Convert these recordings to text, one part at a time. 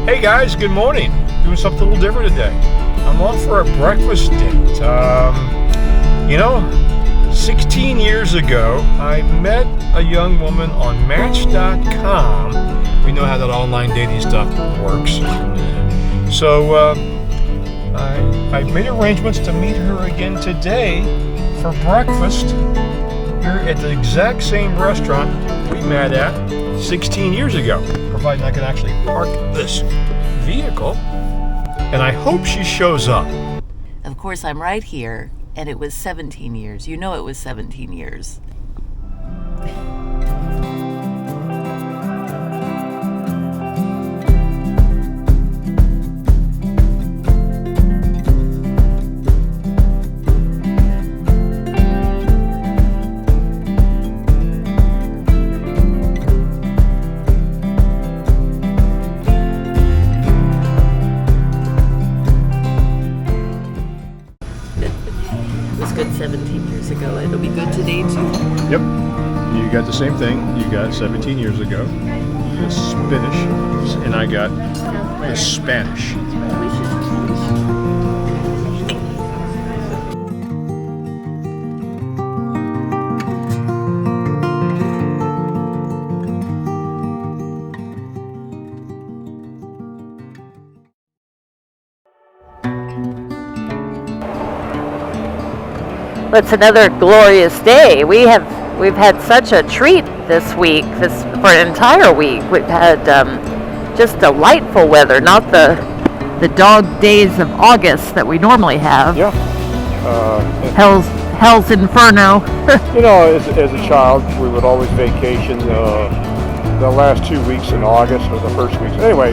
Hey guys, good morning. Doing something a little different today. I'm off for a breakfast date. 16 years ago, I met a young woman on Match.com. We know how that online dating stuff works. So I made arrangements to meet her again today for breakfast here at the exact same restaurant we met at 16 years ago, providing I can actually park this vehicle, and I hope she shows up. Of course, I'm right here, and it was 17 years. You know it was 17 years. Good 17 years ago. It'll be good today too. Yep. You got the same thing. You got 17 years ago. The Spanish, and I got the Spanish. Well, it's another glorious day. We've had such a treat this week. For an entire week, we've had just delightful weather. Not the dog days of August that we normally have. Yeah. Hell's inferno. As a child, we would always vacation the last 2 weeks in August or the first weeks. Anyway,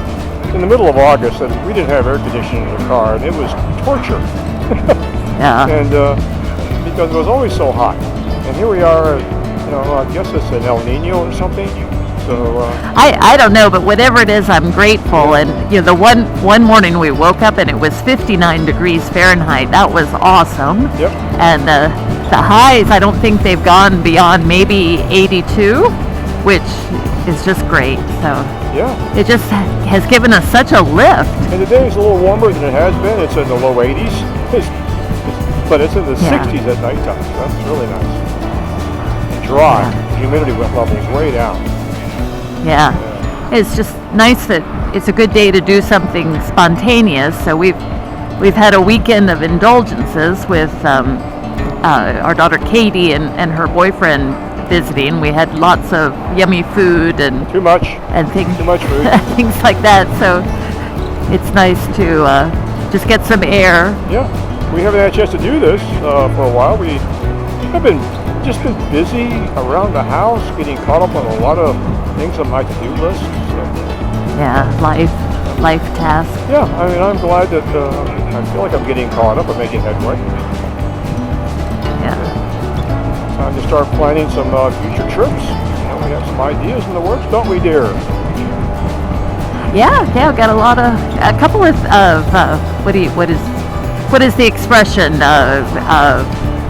in the middle of August, and we didn't have air conditioning in the car, and it was torture. Yeah. And because it was always so hot. And here we are, I guess it's an El Nino or something. So I don't know, but whatever it is, I'm grateful. And the one morning we woke up and it was 59 degrees Fahrenheit. That was awesome. Yep. And the highs, I don't think they've gone beyond maybe 82, which is just great. So yeah, it just has given us such a lift. And today is a little warmer than it has been. It's in the low 80s. But it's in the 60s at nighttime. So that's really nice. And dry. Yeah. Humidity level is way down. Yeah. It's just nice that it's a good day to do something spontaneous. So we've had a weekend of indulgences with our daughter Katie and her boyfriend visiting. We had lots of yummy food and too much food. Things like that. So it's nice to just get some air. Yeah. We haven't had a chance to do this for a while. We have been busy around the house, getting caught up on a lot of things on my to-do list. So. Yeah, life tasks. Yeah, I mean, I'm glad that I feel like I'm getting caught up and making headway. Yeah. Time to start planning some future trips. We have some ideas in the works, don't we, dear? Yeah, I've got a couple of what is the expression?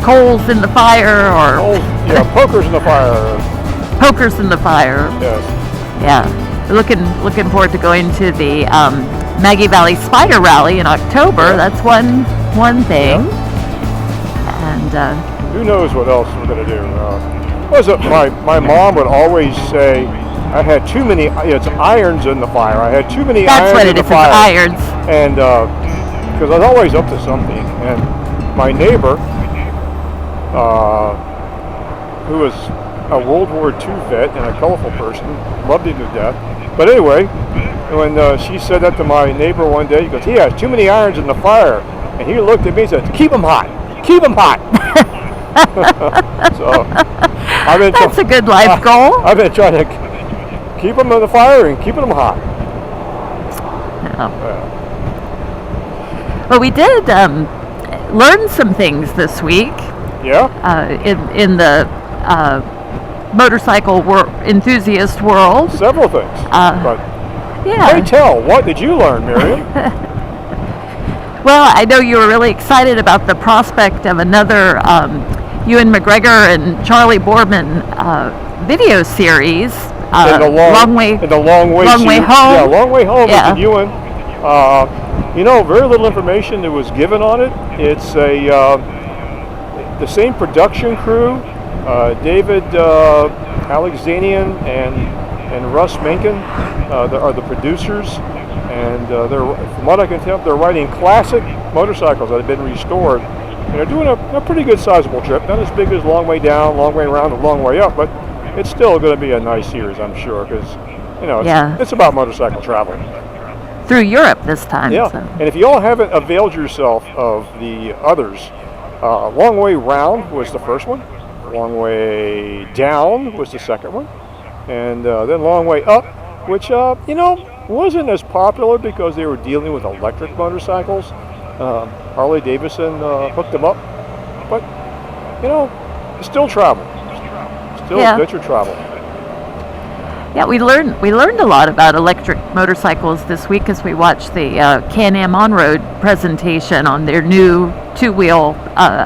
Coals in the fire, or pokers in the fire. Pokers in the fire. Yes. Yeah, looking forward to going to the Maggie Valley Spider Rally in October. Yeah. That's one thing. Yeah. And who knows what else we're going to do? My mom would always say, I had too many. It's irons in the fire. I had too many irons in the fire. That's what it is. It's irons. And because I was always up to something, and my neighbor, who was a World War II vet and a colorful person, loved him to death. But anyway, when she said that to my neighbor one day, he goes, he has too many irons in the fire. And he looked at me and said, keep them hot. Keep them hot. So that's a good life goal. I've been trying to keep them in the fire and keeping them hot. Yeah. Well, we did learn some things this week. Yeah. In the motorcycle enthusiast world. Several things. But yeah. Pray tell, what did you learn, Miriam? Well, I know you were really excited about the prospect of another Ewan McGregor and Charlie Boorman video series in the long way home. Yeah, long way home. Yeah. With the Ewan. Very little information that was given on it. It's the same production crew, David Alexanian and Russ Menken are the producers, and from what I can tell, they're riding classic motorcycles that have been restored, and they're doing a pretty good sizable trip. Not as big as Long Way Down, Long Way Around, and Long Way Up, but it's still going to be a nice series, I'm sure, because it's about motorcycle travel. Through Europe this time. Yeah, So. and if you all haven't availed yourself of the others, Long Way Round was the first one, Long Way Down was the second one, and then Long Way Up, which wasn't as popular because they were dealing with electric motorcycles. Harley Davidson hooked them up, but still travel, still adventure travel. Yeah, we learned a lot about electric motorcycles this week as we watched the Can-Am On-Road presentation on their new two-wheel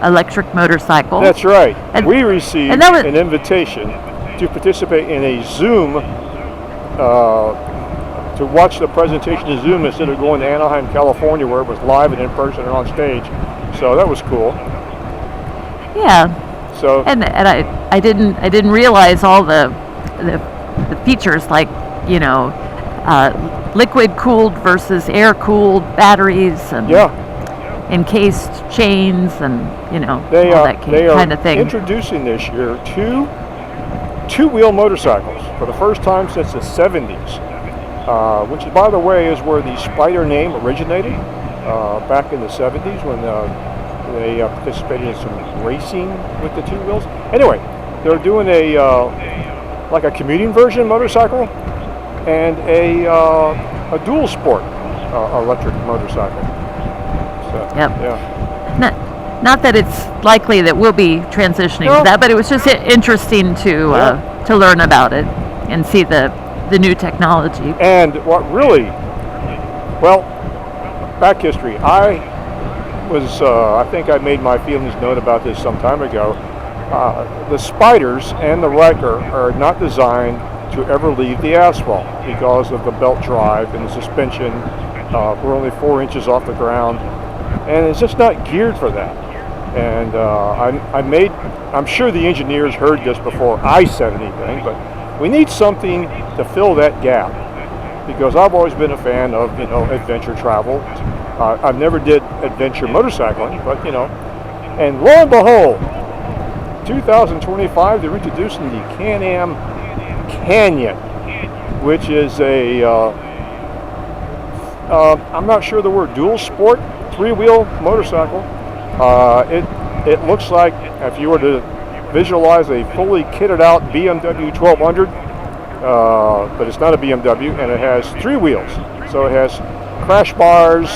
electric motorcycle. That's right. And we received an invitation to participate in a Zoom, to watch the presentation in Zoom instead of going to Anaheim, California, where it was live and in person and on stage. So that was cool. Yeah. So and I didn't realize all the features, like liquid cooled versus air cooled batteries, and encased chains, and all that kind of thing. They are introducing this year two-wheel motorcycles for the first time since the 70s, which, by the way, is where the Spyder name originated, back in the 70s when they participated in some racing with the two wheels. Anyway, they're doing like a commuting version motorcycle and a dual sport electric motorcycle. So, yep. Yeah. Not that it's likely that we'll be transitioning to that, but it was just interesting to learn about it and see the new technology. And what really, back history. I think I made my feelings known about this some time ago. The Spyders and the Riker are not designed to ever leave the asphalt because of the belt drive and the suspension. We're only 4 inches off the ground, and it's just not geared for that. And I'm sure the engineers heard this before I said anything, but we need something to fill that gap, because I've always been a fan of adventure travel. I've never did adventure motorcycling, but and lo and behold, 2025, they're introducing the Can-Am Canyon, which is I'm not sure the word, dual sport, three-wheel motorcycle. It looks like, if you were to visualize a fully kitted out BMW 1200, but it's not a BMW, and it has three wheels. So it has crash bars,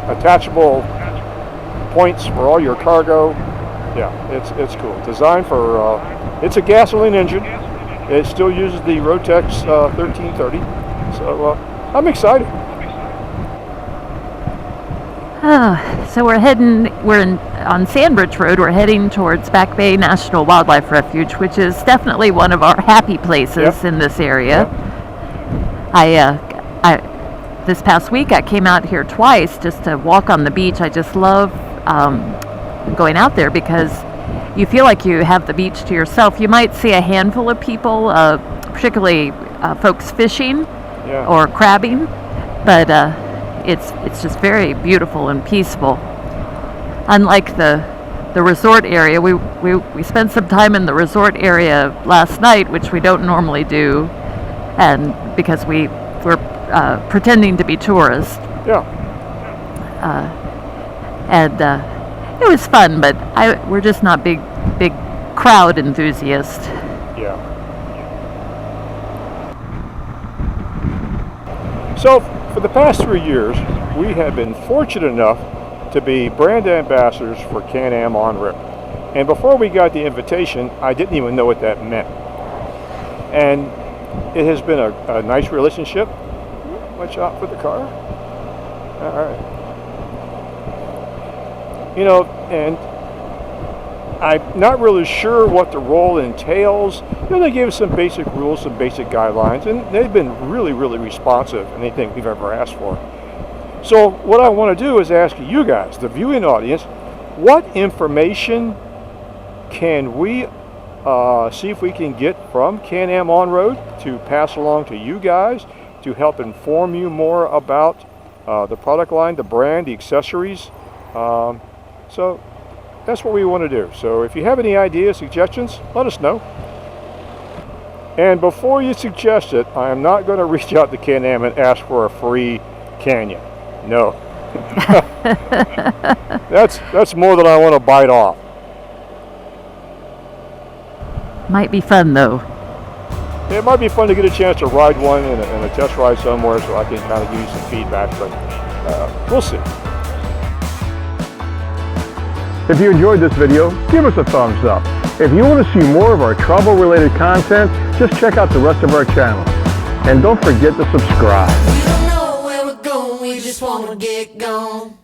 attachable points for all your cargo. Yeah, it's cool. Designed for, it's a gasoline engine. It still uses the Rotex 1330. So I'm excited. So we're on Sandbridge Road. We're heading towards Back Bay National Wildlife Refuge, which is definitely one of our happy places in this area. I this past week I came out here twice just to walk on the beach. I just love going out there because you feel like you have the beach to yourself. You might see a handful of people, particularly folks fishing or crabbing, but it's just very beautiful and peaceful. Unlike the resort area, we spent some time in the resort area last night, which we don't normally do, and because we're pretending to be tourists. And it was fun, but we're just not big crowd enthusiasts. So for the past 3 years, we have been fortunate enough to be brand ambassadors for Can-Am On-Rip. And before we got the invitation, I didn't even know what that meant. And it has been a nice relationship. Watch out for the car. All right. And I'm not really sure what the role entails. You know, they gave us some basic rules, some basic guidelines, and they've been really, really responsive in anything we've ever asked for. So what I want to do is ask you guys, the viewing audience, what information can we see if we can get from Can-Am On-Road to pass along to you guys to help inform you more about the product line, the brand, the accessories. So that's what we want to do. So if you have any ideas, suggestions, let us know. And before you suggest it, I am not going to reach out to Can-Am and ask for a free Canyon. No. That's more than I want to bite off. Might be fun though. It might be fun to get a chance to ride one in a test ride somewhere so I can kind of give you some feedback, but we'll see. If you enjoyed this video, give us a thumbs up. If you want to see more of our travel-related content, just check out the rest of our channel. And don't forget to subscribe. We don't know where we're going, we just want to get gone.